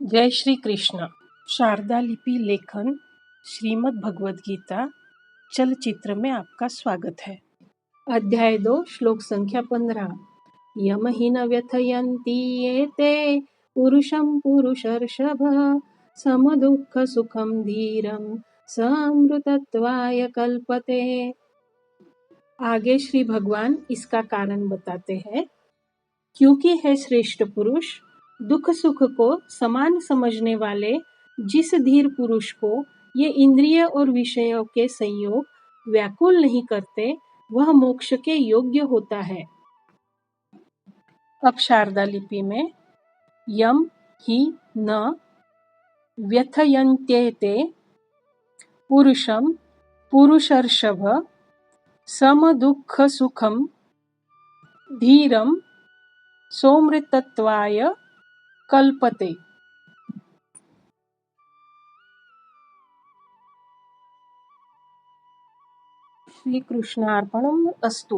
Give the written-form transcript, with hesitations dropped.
जय श्री कृष्ण। शारदा लिपि लेखन श्रीमद् भगवद गीता चलचित्र में आपका स्वागत है। अध्याय 2 श्लोक संख्या 15। यम हि न व्यथयन्ति एते पुरुषं पुरुषर्षभ सम दुःख सुखम धीरम समृतत्वाय कल्पते। आगे श्री भगवान इसका कारण बताते हैं। क्योंकि है श्रेष्ठ पुरुष दुख सुख को समान समझने वाले जिस धीर पुरुष को ये इंद्रिय और विषयों के संयोग व्याकुल नहीं करते वह मोक्ष के योग्य होता है। अब शारदा लिपि में यम ही न व्यथयन्त्येते पुरुषम पुरुषर्षभ सम दुःख सुखम धीरम सोमृतत्वाय कल्पते। श्री कृष्णार्पणम अस्तु।